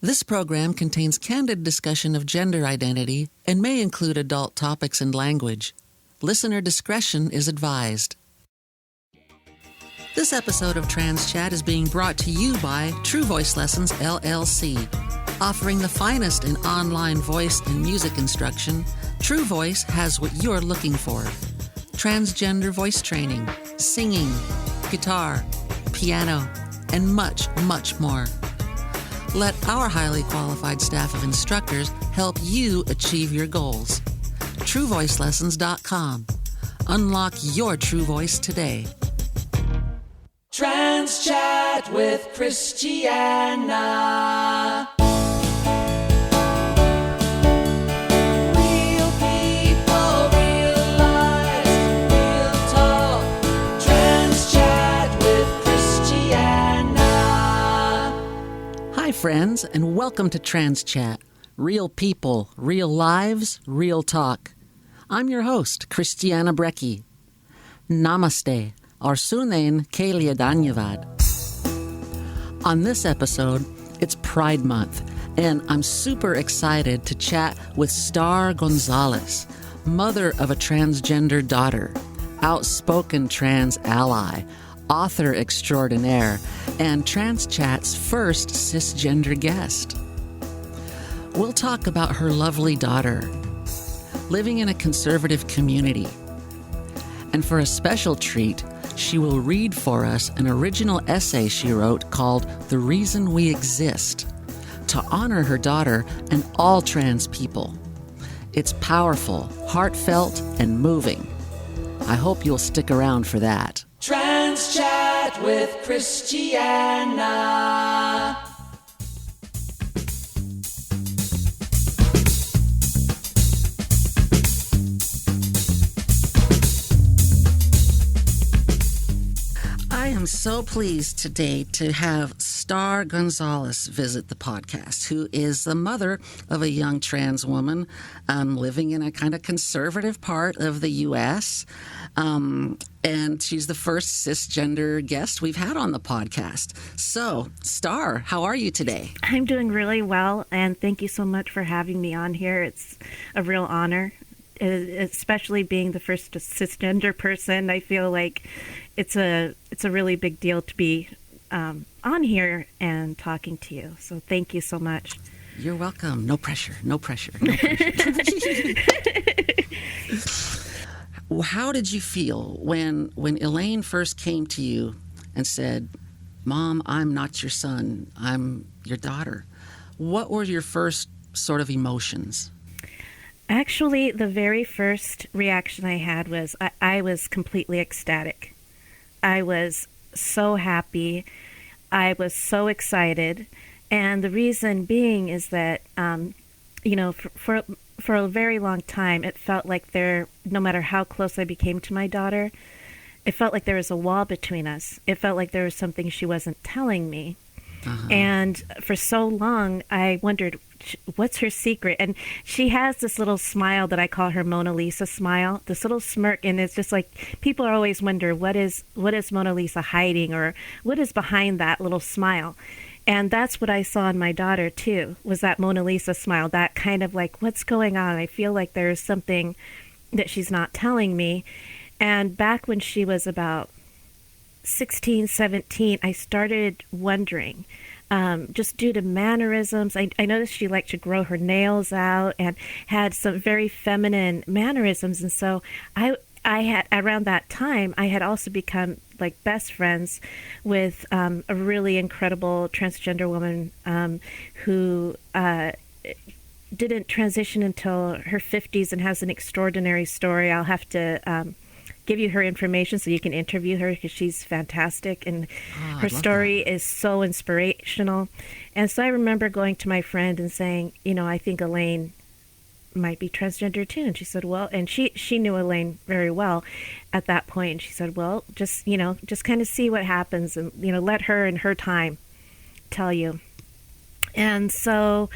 This program contains candid discussion of gender identity and may include adult topics and language. Listener discretion is advised. This episode of Trans Chat is being brought to you by True Voice Lessons, LLC. Offering the finest in online voice and music instruction, True Voice has what you're looking for. Transgender voice training, singing, guitar, piano, and much, much more. Let our highly qualified staff of instructors help you achieve your goals. TrueVoiceLessons.com. Unlock your true voice today. Trans Chat with Christiana. Real people, real lives, real talk. Trans Chat with Christiana. Hi, friends, and welcome to Trans Chat. Real people, real lives, real talk. I'm your host, Christiana Brecki. Namaste. Arsunain Kalia Danyavad. On this episode, it's Pride Month, and I'm super excited to chat with Starr Gonzalez, mother of a transgender daughter, outspoken trans ally, author extraordinaire, and Trans Chat's first cisgender guest. We'll talk about her lovely daughter, living in a conservative community, and for a special treat, she will read for us an original essay she wrote called The Reason We Exist, to honor her daughter and all trans people. It's powerful, heartfelt, and moving. I hope you'll stick around for that. Trans Chat with Christiana. I am so pleased today to have Starr Gonzalez visit the podcast, who is the mother of a young trans woman living in a kind of conservative part of the U.S., and she's the first cisgender guest we've had on the podcast. So, Starr, how are you today? I'm doing really well, and thank you so much for having me on here. It's a real honor, especially being the first cisgender person. I feel like it's a really big deal to be on here and talking to you. So thank you so much. You're welcome. No pressure. No pressure. No pressure. How did you feel when Elaine first came to you and said, "Mom, I'm not your son. I'm your daughter"? What were your first sort of emotions? Actually, the very first reaction I had was I was completely ecstatic. I was so happy. I was so excited. And the reason being is that, for a very long time, it felt like no matter how close I became to my daughter, it felt like there was a wall between us. It felt like there was something she wasn't telling me. Uh-huh. And for so long, I wondered, what's her secret? And she has this little smile that I call her Mona Lisa smile, this little smirk. And it's just like, people always wonder, what is Mona Lisa hiding, or what is behind that little smile? And that's what I saw in my daughter, too, was that Mona Lisa smile, that kind of like, what's going on? I feel like there's something that she's not telling me. And back when she was about 16, 17, I started wondering, just due to mannerisms. I noticed she liked to grow her nails out and had some very feminine mannerisms. And so I had, around that time, I had also become like best friends with a really incredible transgender woman who didn't transition until her 50s and has an extraordinary story. I'll have to give you her information so you can interview her, because she's fantastic, and her story is so inspirational. And so I remember going to my friend and saying, I think Elaine might be transgender too. And she said, well, and she knew Elaine very well at that point. And she said, well, just kind of see what happens, and, let her in her time tell you. And so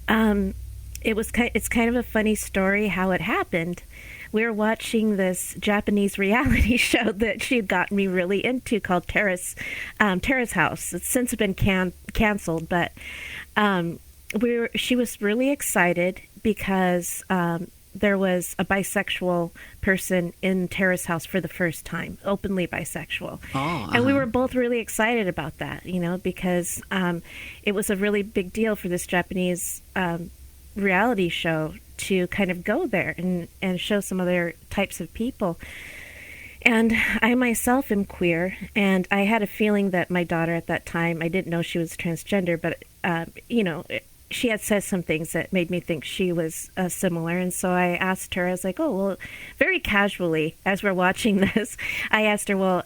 it's kind of a funny story how it happened. We were watching this Japanese reality show that she had gotten me really into called Terrace House. It's since been canceled, but she was really excited because there was a bisexual person in Tara's house for the first time, openly bisexual. Oh, and we were both really excited about that, because it was a really big deal for this Japanese reality show to kind of go there and show some other types of people. And I myself am queer, and I had a feeling that my daughter at that time, I didn't know she was transgender, but, she had said some things that made me think she was similar. And so I asked her, I was like, oh, well, very casually, as we're watching this, I asked her, well,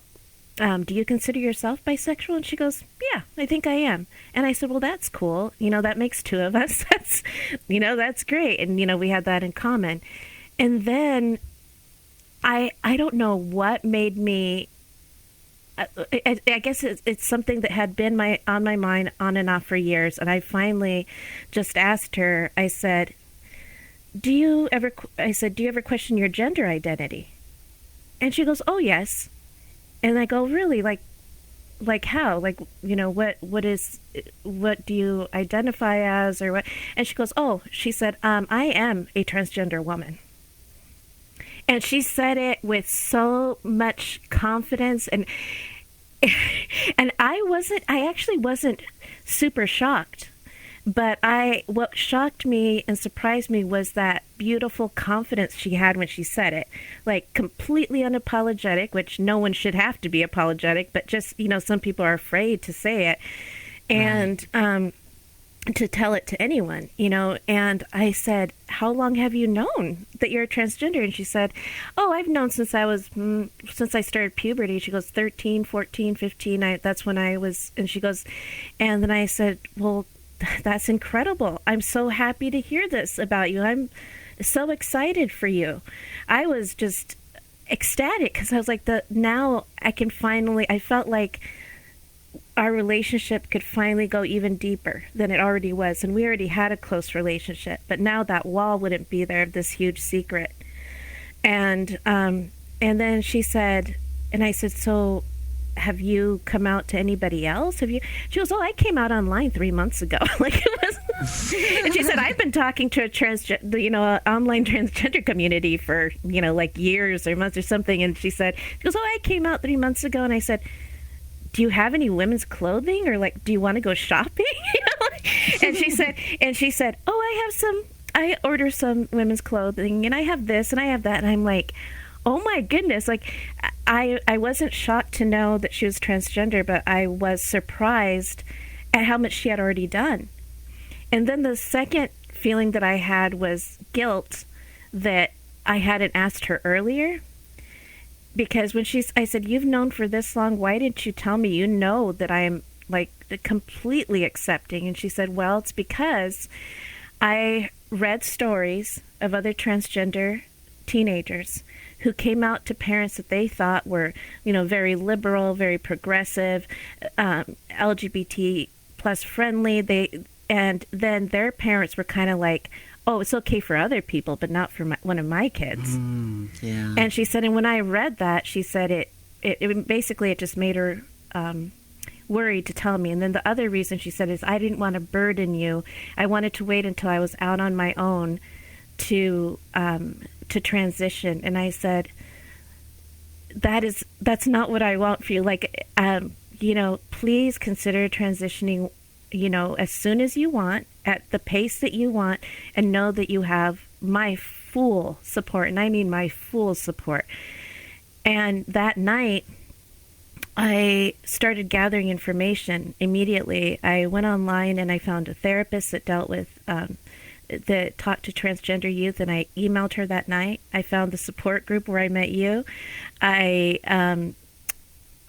do you consider yourself bisexual? And she goes, yeah, I think I am. And I said, well, that's cool. That makes two of us. That's great. And, we had that in common. And then I don't know what made me, I guess it's something that had been on my mind on and off for years. And I finally just asked her, I said, do you ever question your gender identity? And she goes, oh, yes. And I go, really? Like how? Like, what do you identify as or what? And she goes, she said, I am a transgender woman. And she said it with so much confidence, and I actually wasn't super shocked, but what shocked me and surprised me was that beautiful confidence she had when she said it, like completely unapologetic, which no one should have to be apologetic, but just, some people are afraid to say it, and to tell it to anyone, and I said, how long have you known that you're a transgender? And she said, oh, I've known since I started puberty. She goes, 13, 14, 15, that's when I was, and she goes, and then I said, well, that's incredible. I'm so happy to hear this about you. I'm so excited for you. I was just ecstatic because I was like, now I felt like our relationship could finally go even deeper than it already was. And we already had a close relationship, but now that wall wouldn't be there, this huge secret. And then she said, and I said, so have you come out to anybody else? She goes, oh, I came out online 3 months ago. Like it was, and she said, I've been talking to a online transgender community for, like years or months or something. And she goes, oh, I came out 3 months ago. And I said, do you have any women's clothing, or like, do you want to go shopping? And she said, oh, I order some women's clothing, and I have this and I have that. And I'm like, oh my goodness. Like I wasn't shocked to know that she was transgender, but I was surprised at how much she had already done. And then the second feeling that I had was guilt that I hadn't asked her earlier. Because when I said, you've known for this long, why didn't you tell me? That I'm like completely accepting. And she said, well, it's because I read stories of other transgender teenagers who came out to parents that they thought were, very liberal, very progressive, LGBT plus friendly. And then their parents were kind of like, oh, it's okay for other people, but not for one of my kids. Yeah. And she said, and when I read that, she said it basically, it just made her worried to tell me. And then the other reason she said is, I didn't want to burden you. I wanted to wait until I was out on my own to transition. And I said, that's not what I want for you. Like, please consider transitioning, as soon as you want, at the pace that you want, and know that you have my full support. And I mean my full support. And that night, I started gathering information immediately. I went online and I found a therapist that dealt with, that talked to transgender youth, and I emailed her that night. I found the support group where I met you.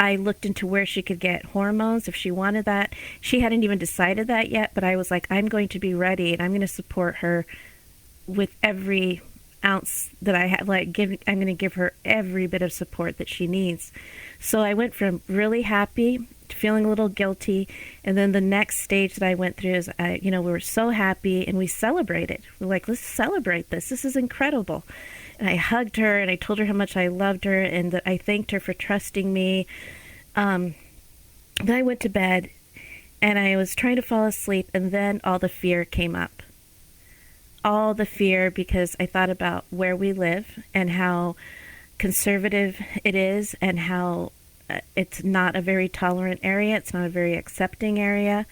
I looked into where she could get hormones if she wanted that. She hadn't even decided that yet, but I was like, I'm going to be ready, and I'm going to support her with every ounce that I have. I'm going to give her every bit of support that she needs. So I went from really happy to feeling a little guilty, and then the next stage that I went through is, we were so happy, and we celebrated. We're like, let's celebrate this. This is incredible. And I hugged her, and I told her how much I loved her, and that I thanked her for trusting me. Then I went to bed, and I was trying to fall asleep, and then all the fear came up. All the fear, because I thought about where we live and how conservative it is, and how it's not a very tolerant area. It's not a very accepting area.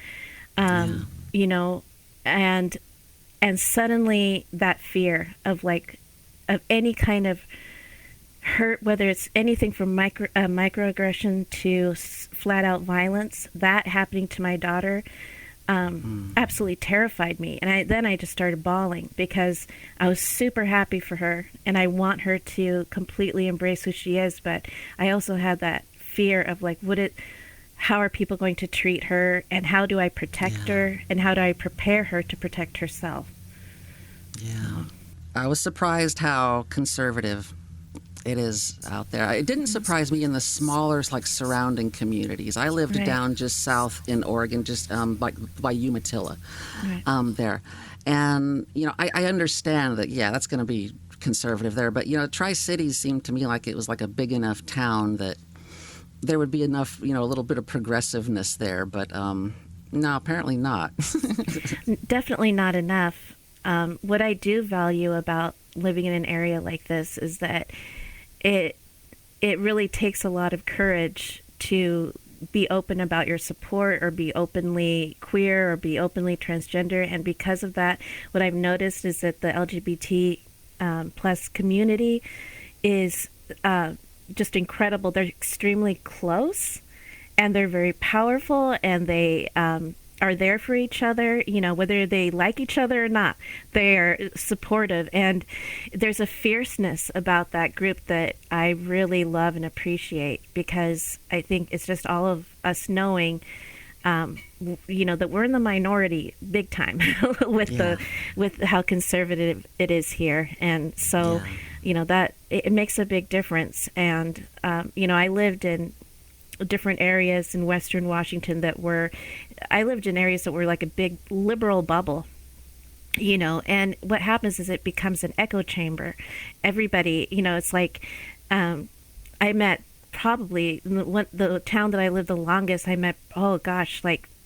You know, and suddenly that fear of of any kind of hurt, whether it's anything from microaggression to flat out violence, that happening to my daughter, absolutely terrified me. And then I just started bawling, because I was super happy for her, and I want her to completely embrace who she is. But I also had that fear of how are people going to treat her, and how do I protect her, and how do I prepare her to protect herself? Yeah. I was surprised how conservative it is out there. It didn't surprise me in the smaller, surrounding communities. I lived down just south in Oregon, just by Umatilla, there. And, I understand that, that's going to be conservative there. But, Tri-Cities seemed to me like it was like a big enough town that there would be enough, a little bit of progressiveness there. But, no, apparently not. Definitely not enough. What I do value about living in an area like this is that it really takes a lot of courage to be open about your support, or be openly queer, or be openly transgender. And because of that, what I've noticed is that the LGBT plus community is just incredible. They're extremely close, and they're very powerful, and they are there for each other, whether they like each other or not. They are supportive, and there's a fierceness about that group that I really love and appreciate, because I think it's just all of us knowing, that we're in the minority big time with how conservative it is here. And so, that it makes a big difference. And, I lived in different areas in Western Washington I lived in areas that were like a big liberal bubble, and what happens is it becomes an echo chamber. Everybody, it's like, I met probably the town that I lived the longest, I met,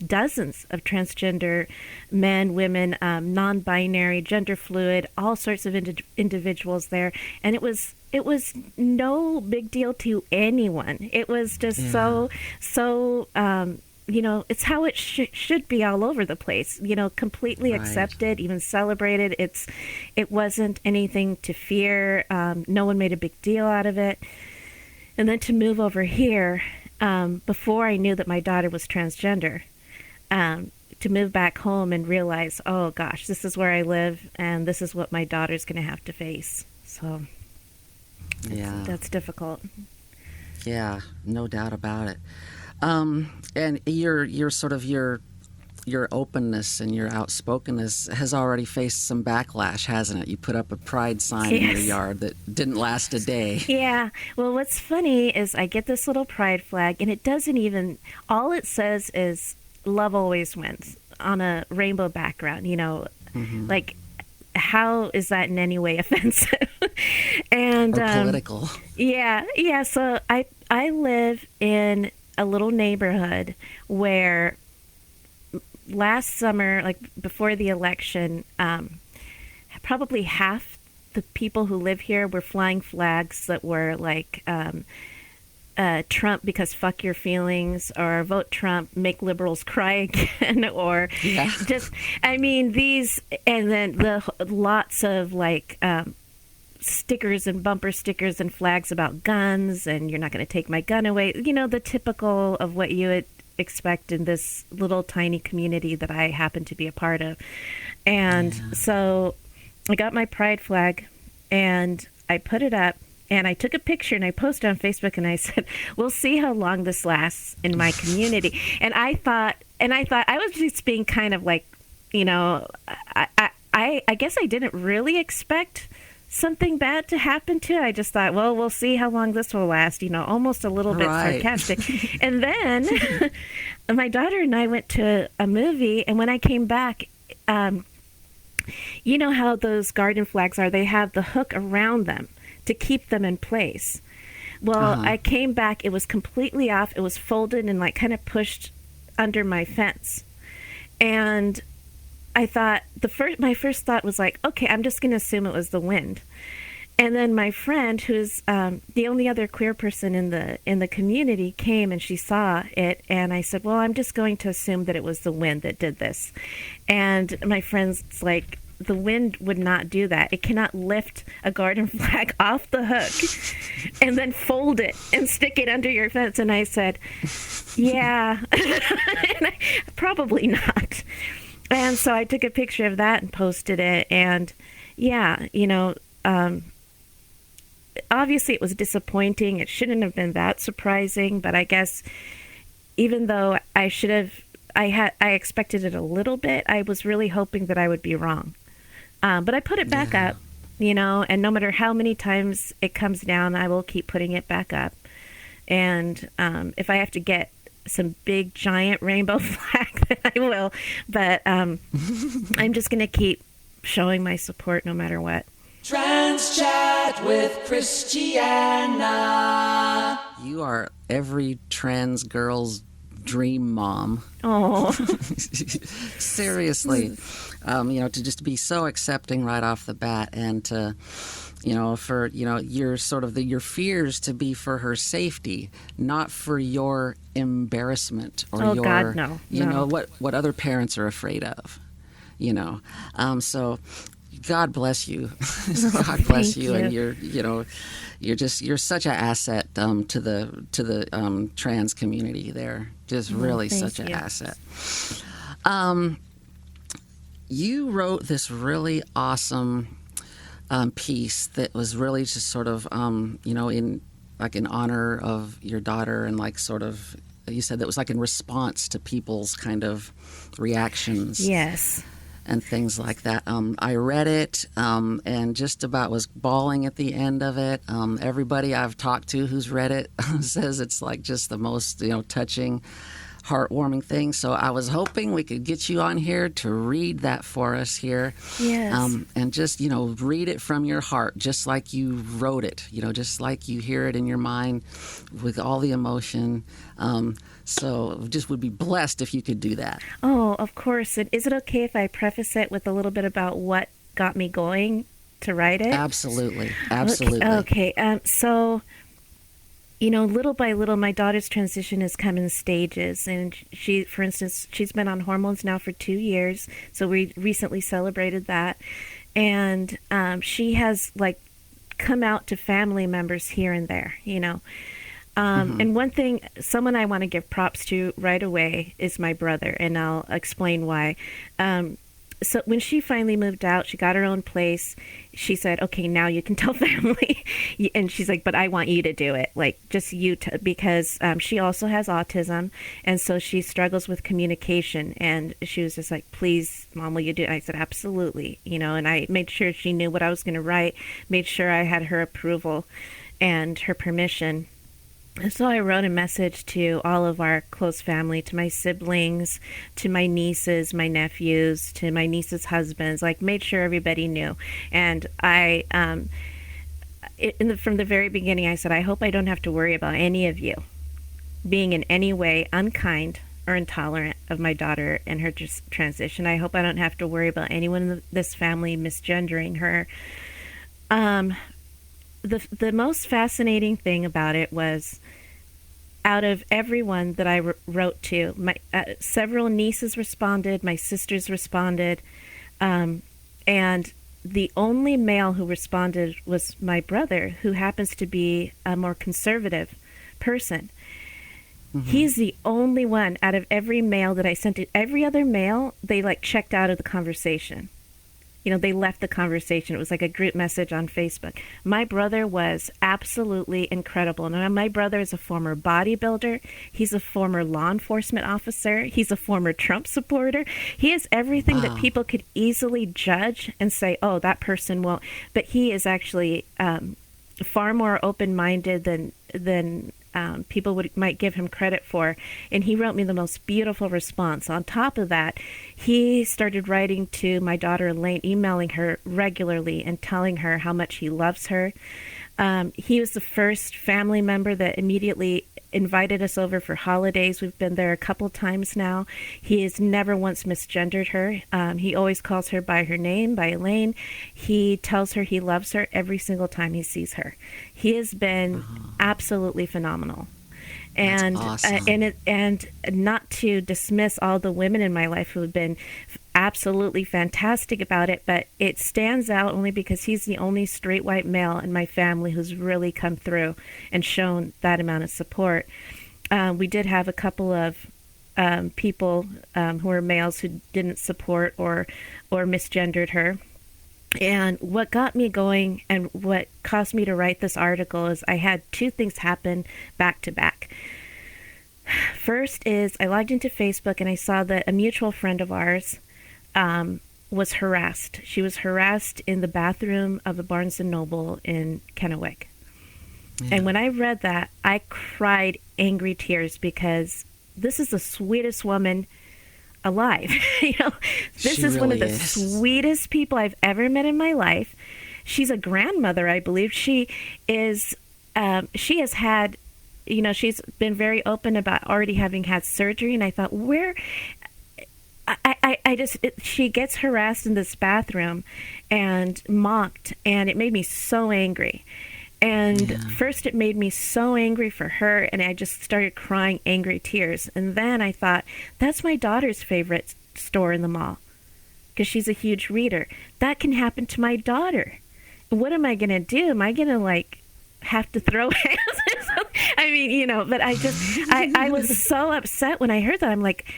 dozens of transgender men, women, non-binary, gender fluid, all sorts of individuals there. And it was no big deal to anyone. It was just so it's how it should be all over the place, completely accepted, even celebrated. It wasn't anything to fear. No one made a big deal out of it. And then to move over here, before I knew that my daughter was transgender, to move back home and realize, oh gosh, this is where I live, and this is what my daughter's going to have to face. So that's difficult. Yeah, no doubt about it. And your sort of your openness and your outspokenness has already faced some backlash, hasn't it? You put up a pride sign in your yard that didn't last a day. Yeah. Well, what's funny is I get this little pride flag, and it doesn't even, all it says is love always wins on a rainbow background, like, how is that in any way offensive? And or political. Yeah. So I live in a little neighborhood where last summer, like before the election, probably half the people who live here were flying flags that were like Trump because fuck your feelings, or vote Trump, make liberals cry again, or just, these, and then lots of stickers and bumper stickers and flags about guns, and you're not going to take my gun away. The typical of what you would expect in this little tiny community that I happen to be a part of. And so I got my pride flag, and I put it up, and I took a picture, and I posted on Facebook, and I said, we'll see how long this lasts in my community. And I thought I was just being kind of like, I guess I didn't really expect something bad to happen to. I just thought, well, we'll see how long this will last, almost a little bit sarcastic. And then my daughter and I went to a movie, and when I came back, you know how those garden flags are, they have the hook around them to keep them in place. Well, I came back, it was completely off. It was folded and kind of pushed under my fence. And I thought, my first thought was like, okay, I'm just going to assume it was the wind. And then my friend, who's the only other queer person in the community, came and she saw it. And I said, well, I'm just going to assume that it was the wind that did this. And my friend's like, the wind would not do that. It cannot lift a garden flag off the hook and then fold it and stick it under your fence. And I said, yeah, probably not. And so I took a picture of that and posted it. And yeah, obviously it was disappointing. It shouldn't have been that surprising, but I guess even though I expected it a little bit, I was really hoping that I would be wrong. But I put it back up, and no matter how many times it comes down, I will keep putting it back up. And if I have to get some big giant rainbow flag, then I will. But I'm just going to keep showing my support no matter what. Trans Chat with Christiana. You are every trans girl's dream mom. Oh, Seriously. To just be so accepting right off the bat, and to, for, your sort of your fears to be for her safety, not for your embarrassment or your, God, no. what other parents are afraid of, so God bless you. God bless you. And you're such an asset to the trans community there. Just really such an asset. You wrote this really awesome piece that was really just sort of in honor of your daughter, and you said that was like in response to people's kind of reactions. yes. And things like that. I read it and just about was bawling at the end of it. Everybody I've talked to who's read it says it's like just the most, touching, heartwarming thing. So I was hoping we could get you on here to read that for us here. Yes. And just, read it from your heart, just like you wrote it, just like you hear it in your mind with all the emotion. So just would be blessed if you could do that. Oh, of course. And is it okay if I preface it with a little bit about what got me going to write it? Absolutely. Okay. So, little by little, my daughter's transition has come in stages. And she, for instance, she's been on hormones now for 2 years. So we recently celebrated that. And she has, come out to family members here and there, And one thing, someone I want to give props to right away is my brother, and I'll explain why. So when she finally moved out, she got her own place. She said, okay, now you can tell family. And she's like, but I want you to do it. Just you, because she also has autism. And so she struggles with communication. And she was just like, please, Mom, will you do it? I said, absolutely. And I made sure she knew what I was going to write, made sure I had her approval and her permission. And so I wrote a message to all of our close family, to my siblings, to my nieces, my nephews, to my nieces' husbands, made sure everybody knew. And I, from the very beginning, I said, I hope I don't have to worry about any of you being in any way unkind or intolerant of my daughter and her transition. I hope I don't have to worry about anyone in this family misgendering her. The most fascinating thing about it was, out of everyone that I wrote to, my several nieces responded, my sisters responded, and the only male who responded was my brother, who happens to be a more conservative person. Mm-hmm. He's the only one out of every male that I sent to. Every other male, they checked out of the conversation. They left the conversation. It was like a group message on Facebook. My brother was absolutely incredible. Now, my brother is a former bodybuilder. He's a former law enforcement officer. He's a former Trump supporter. He has everything that people could easily judge and say, oh, that person won't. But he is actually far more open-minded than people might give him credit for. And he wrote me the most beautiful response. On top of that, he started writing to my daughter Elaine, emailing her regularly and telling her how much he loves her. He was the first family member that immediately invited us over for holidays. We've been there a couple times now. He has never once misgendered her. He always calls her by her name, by Elaine. He tells her he loves her every single time he sees her. He has been absolutely phenomenal. And That's awesome. And not to dismiss all the women in my life who have been absolutely fantastic about it, but it stands out only because he's the only straight white male in my family who's really come through and shown that amount of support. We did have a couple of people who were males who didn't support or misgendered her. And what got me going and what caused me to write this article is I had two things happen back to back. First is I logged into Facebook and I saw that a mutual friend of ours was harassed. She was harassed in the bathroom of a Barnes & Noble in Kennewick. Yeah. And when I read that, I cried angry tears because this is the sweetest woman alive. This is really one of the sweetest people I've ever met in my life. She's a grandmother, I believe. She is. She has had, she's been very open about already having had surgery. And I thought, she gets harassed in this bathroom and mocked, and it made me so angry. And first it made me so angry for her, and I just started crying angry tears. And then I thought, that's my daughter's favorite store in the mall, because she's a huge reader. That can happen to my daughter. What am I going to do? Am I going to, have to throw hands or something? I mean, but I was so upset when I heard that. I'm like,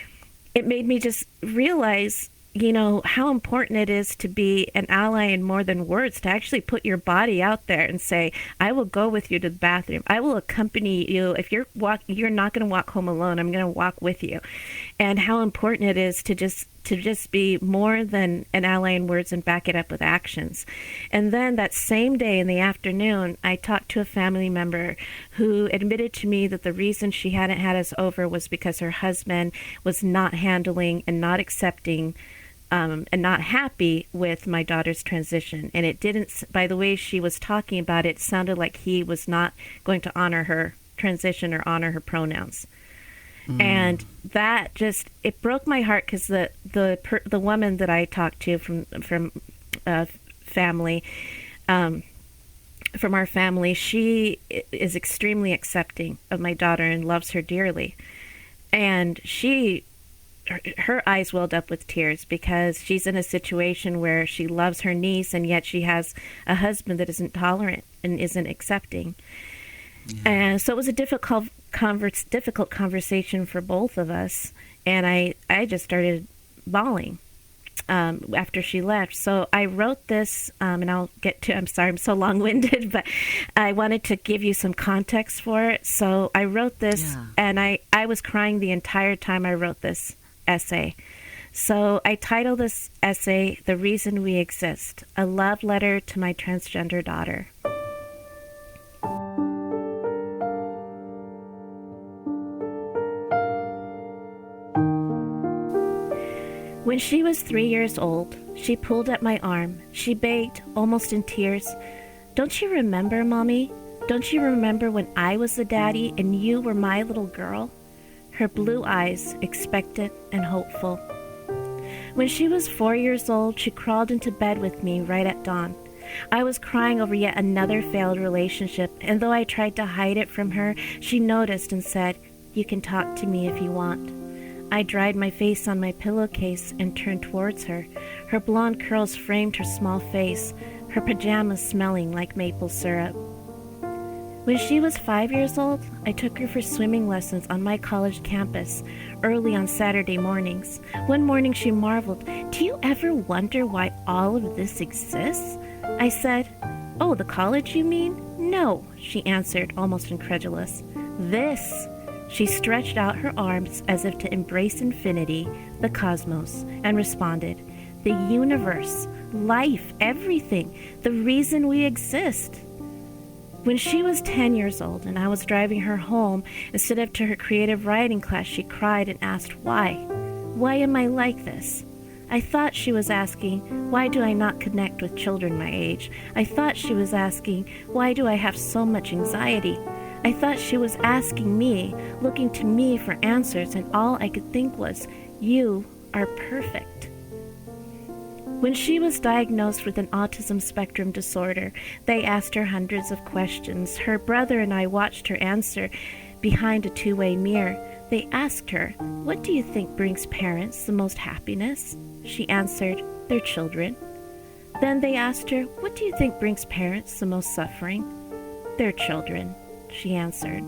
it made me just realize, how important it is to be an ally in more than words, to actually put your body out there and say, I will go with you to the bathroom. I will accompany you. If you're not going to walk home alone, I'm going to walk with you. And how important it is to just be more than an ally in words and back it up with actions. And then that same day in the afternoon, I talked to a family member who admitted to me that the reason she hadn't had us over was because her husband was not handling and not accepting and not happy with my daughter's transition. And it didn't, by the way she was talking about it, sounded like he was not going to honor her transition or honor her pronouns. And that it broke my heart, because the woman that I talked to from family, from our family, she is extremely accepting of my daughter and loves her dearly. And her eyes welled up with tears because she's in a situation where she loves her niece, and yet she has a husband that isn't tolerant and isn't accepting. Yeah. And so it was a difficult conversation for both of us. And I just started bawling after she left. So I wrote this, and I'm sorry, I'm so long-winded, but I wanted to give you some context for it. So I wrote this, and I was crying the entire time I wrote this essay. So I titled this essay, The Reason We Exist, a love letter to my transgender daughter. When she was 3 years old, she pulled at my arm. She begged, almost in tears, "Don't you remember, Mommy? Don't you remember when I was the daddy and you were my little girl?" Her blue eyes, expectant and hopeful. When she was 4 years old, she crawled into bed with me right at dawn. I was crying over yet another failed relationship, and though I tried to hide it from her, she noticed and said, "You can talk to me if you want." I dried my face on my pillowcase and turned towards her. Her blonde curls framed her small face, her pajamas smelling like maple syrup. When she was 5 years old, I took her for swimming lessons on my college campus, early on Saturday mornings. One morning she marveled, "Do you ever wonder why all of this exists?" I said, "Oh, the college, you mean?" "No," she answered, almost incredulous. "This." She stretched out her arms as if to embrace infinity, the cosmos, and responded, "The universe, life, everything, the reason we exist." When she was 10 years old and I was driving her home instead of to her creative writing class, she cried and asked why. Why am I like this? I thought she was asking, why do I not connect with children my age? I thought she was asking, why do I have so much anxiety? I thought she was asking me, looking to me for answers, and all I could think was, you are perfect. When she was diagnosed with an autism spectrum disorder, they asked her hundreds of questions. Her brother and I watched her answer behind a two-way mirror. They asked her, "What do you think brings parents the most happiness?" She answered, "Their children." Then they asked her, "What do you think brings parents the most suffering?" "Their children," she answered.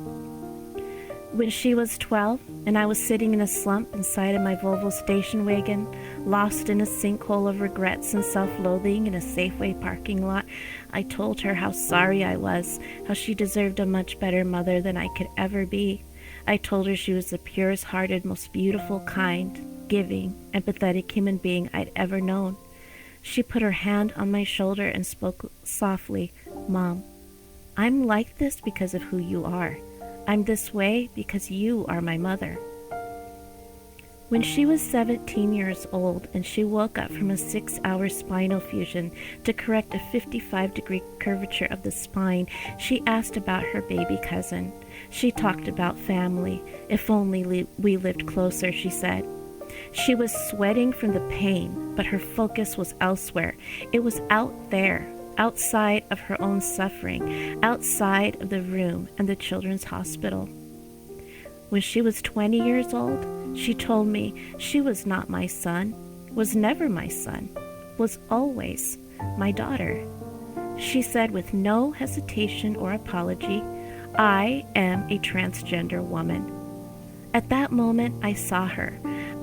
When she was 12 and I was sitting in a slump inside of my Volvo station wagon, lost in a sinkhole of regrets and self-loathing in a Safeway parking lot, I told her how sorry I was, how she deserved a much better mother than I could ever be. I told her she was the purest-hearted, most beautiful, kind, giving, empathetic human being I'd ever known. She put her hand on my shoulder and spoke softly, "Mom, I'm like this because of who you are. I'm this way because you are my mother." When she was 17 years old and she woke up from a 6-hour spinal fusion to correct a 55-degree curvature of the spine, she asked about her baby cousin. She talked about family. If only we lived closer, she said. She was sweating from the pain, but her focus was elsewhere. It was out there, outside of her own suffering, outside of the room and the children's hospital. When she was 20 years old, she told me she was not my son, was never my son, was always my daughter. She said with no hesitation or apology, "I am a transgender woman." At that moment, I saw her.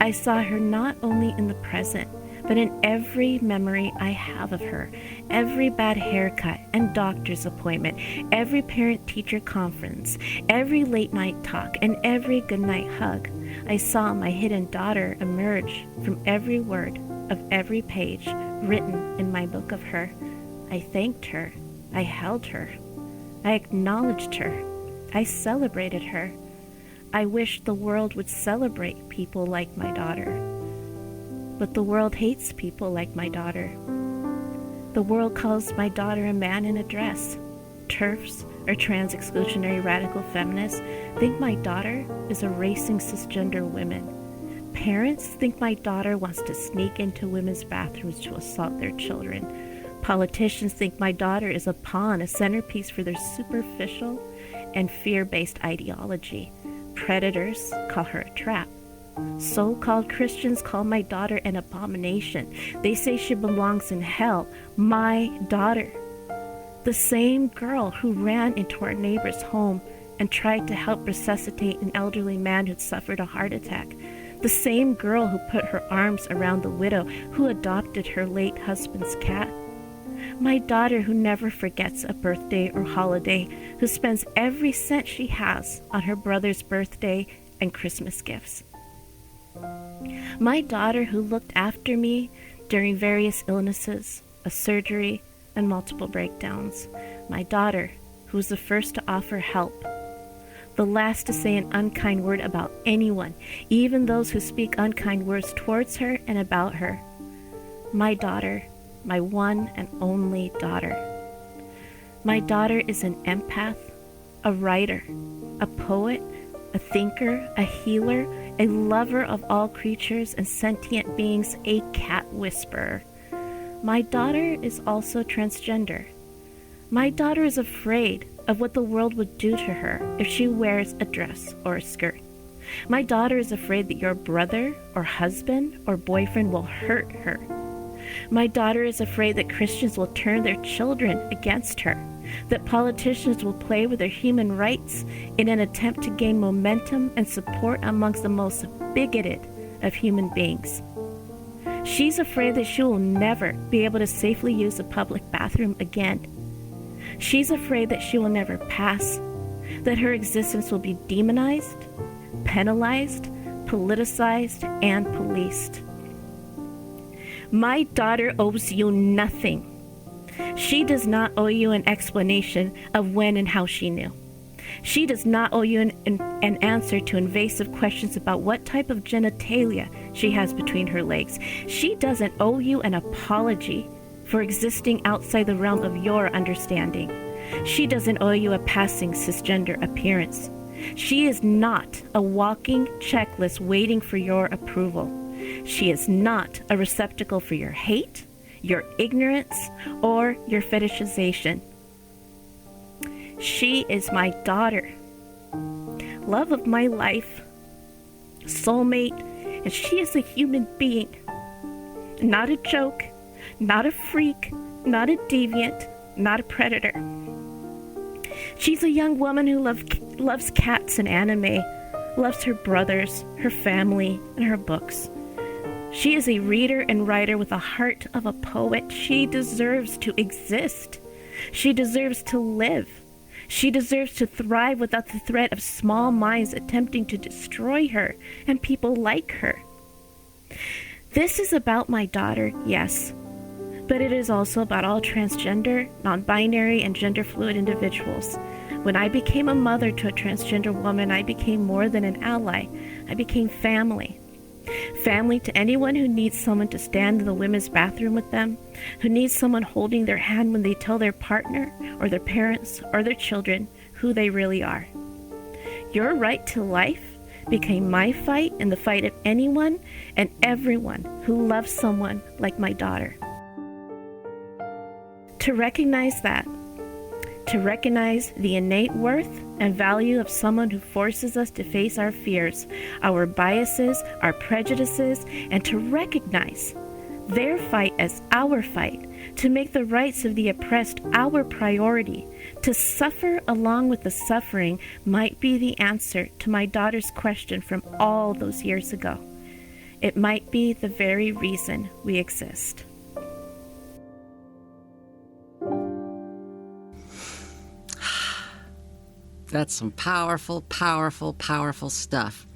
I saw her not only in the present, but in every memory I have of her, every bad haircut and doctor's appointment, every parent-teacher conference, every late-night talk, and every good-night hug. I saw my hidden daughter emerge from every word of every page written in my book of her. I thanked her. I held her. I acknowledged her. I celebrated her. I wished the world would celebrate people like my daughter. But the world hates people like my daughter. The world calls my daughter a man in a dress. TERFs, or trans exclusionary radical feminists, think my daughter is erasing cisgender women. Parents think my daughter wants to sneak into women's bathrooms to assault their children. Politicians think my daughter is a pawn, a centerpiece for their superficial and fear-based ideology. Predators call her a trap. So-called Christians call my daughter an abomination. They say she belongs in hell. My daughter. The same girl who ran into our neighbor's home and tried to help resuscitate an elderly man who'd suffered a heart attack. The same girl who put her arms around the widow who adopted her late husband's cat. My daughter who never forgets a birthday or holiday, who spends every cent she has on her brother's birthday and Christmas gifts. My daughter who looked after me during various illnesses, a surgery, and multiple breakdowns. My daughter who was the first to offer help, the last to say an unkind word about anyone, even those who speak unkind words towards her and about her. My daughter, my one and only daughter. My daughter is an empath, a writer, a poet, a thinker, a healer, a lover of all creatures and sentient beings, a cat whisperer. My daughter is also transgender. My daughter is afraid of what the world would do to her if she wears a dress or a skirt. My daughter is afraid that your brother or husband or boyfriend will hurt her. My daughter is afraid that Christians will turn their children against her, that politicians will play with their human rights in an attempt to gain momentum and support amongst the most bigoted of human beings. She's afraid that she will never be able to safely use a public bathroom again. She's afraid that she will never pass, that her existence will be demonized, penalized, politicized, and policed. My daughter owes you nothing. She does not owe you an explanation of when and how she knew. She does not owe you an answer to invasive questions about what type of genitalia she has between her legs. She doesn't owe you an apology for existing outside the realm of your understanding. She doesn't owe you a passing cisgender appearance. She is not a walking checklist waiting for your approval. She is not a receptacle for your hate, your ignorance, or your fetishization. She is my daughter, love of my life, soulmate, and she is a human being. Not a joke, not a freak, not a deviant, not a predator. She's a young woman who loves cats and anime, loves her brothers, her family, and her books. She is a reader and writer with the heart of a poet. She deserves to exist. She deserves to live. She deserves to thrive without the threat of small minds attempting to destroy her and people like her. This is about my daughter, yes, but it is also about all transgender, non-binary, and gender-fluid individuals. When I became a mother to a transgender woman, I became more than an ally. I became family. Family to anyone who needs someone to stand in the women's bathroom with them, who needs someone holding their hand when they tell their partner or their parents or their children who they really are. Your right to life became my fight and the fight of anyone and everyone who loves someone like my daughter. To recognize that, to recognize the innate worth and value of someone who forces us to face our fears, our biases, our prejudices, and to recognize their fight as our fight, to make the rights of the oppressed our priority, to suffer along with the suffering might be the answer to my daughter's question from all those years ago. It might be the very reason we exist. That's some powerful, powerful, powerful stuff.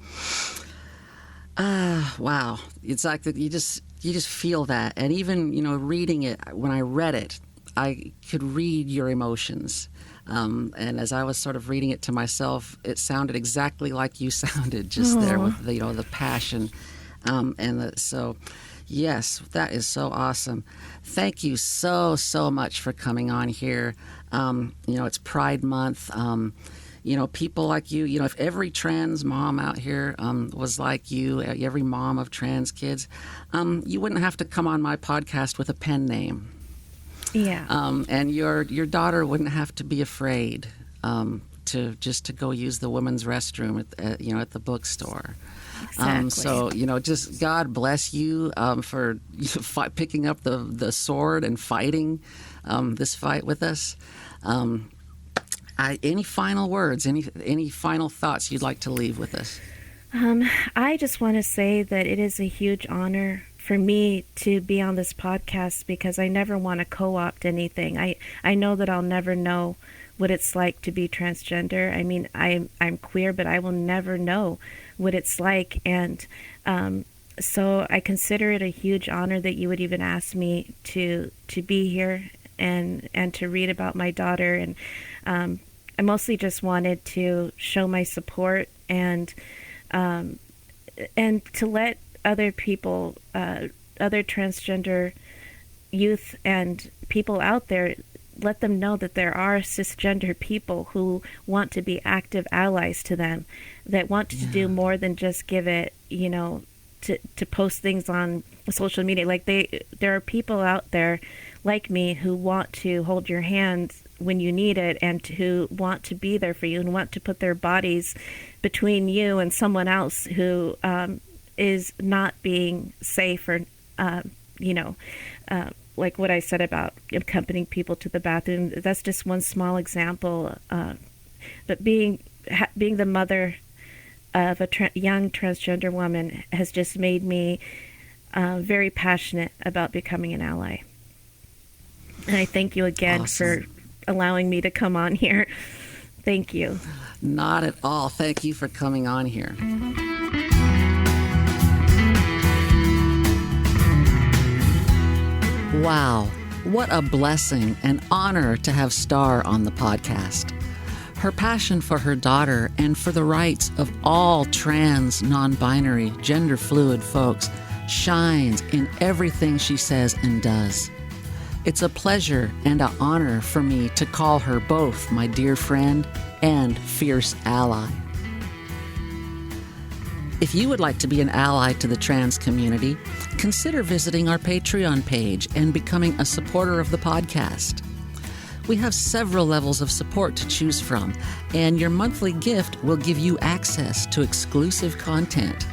Wow. It's like that you just feel that. And even, reading it, when I read it, I could read your emotions. And as I was sort of reading it to myself, it sounded exactly like you sounded just there with the passion. So yes, that is so awesome. Thank you so, so much for coming on here. It's Pride Month. People like you, if every trans mom out here was like you, every mom of trans kids, you wouldn't have to come on my podcast with a pen name. Yeah. And your daughter wouldn't have to be afraid to go use the women's restroom at the bookstore. Exactly. Just God bless you for picking up the sword and fighting this fight with us. Any final words, any final thoughts you'd like to leave with us? I just want to say that it is a huge honor for me to be on this podcast because I never want to co-opt anything. I know that I'll never know what it's like to be transgender. I mean, I'm queer, but I will never know what it's like. And so I consider it a huge honor that you would even ask me to be here and to read about my daughter. And I mostly just wanted to show my support and to let other people, other transgender youth and people out there, let them know that there are cisgender people who want to be active allies to them, that want to do more than just give it, to post things on social media. Like there are people out there like me who want to hold your hand when you need it and who want to be there for you and want to put their bodies between you and someone else who is not being safe or, like what I said about accompanying people to the bathroom. That's just one small example. But being the mother of a young transgender woman has just made me very passionate about becoming an ally. And I thank you again for allowing me to come on here. Thank you. Not at all. Thank you for coming on here. Wow, what a blessing and honor to have Starr on the podcast. Her passion for her daughter and for the rights of all trans, non-binary, gender-fluid folks shines in everything she says and does. It's a pleasure and an honor for me to call her both my dear friend and fierce ally. If you would like to be an ally to the trans community, consider visiting our Patreon page and becoming a supporter of the podcast. We have several levels of support to choose from, and your monthly gift will give you access to exclusive content,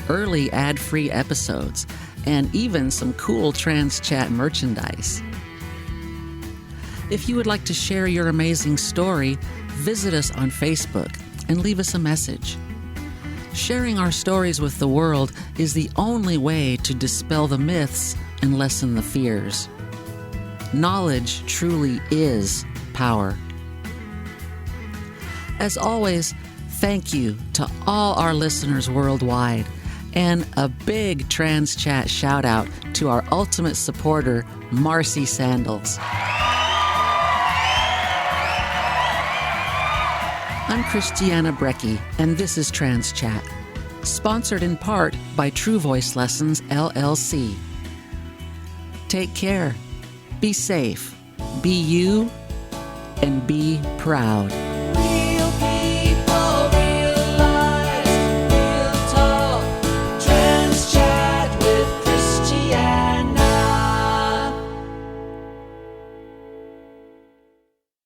early ad-free episodes, and even some cool Trans Chat merchandise. If you would like to share your amazing story, visit us on Facebook and leave us a message. Sharing our stories with the world is the only way to dispel the myths and lessen the fears. Knowledge truly is power. As always, thank you to all our listeners worldwide, and a big Trans Chat shout out to our ultimate supporter, Marcy Sandals. I'm Christiana Brecky, and this is Trans Chat, sponsored in part by True Voice Lessons, LLC. Take care, be safe, be you, and be proud.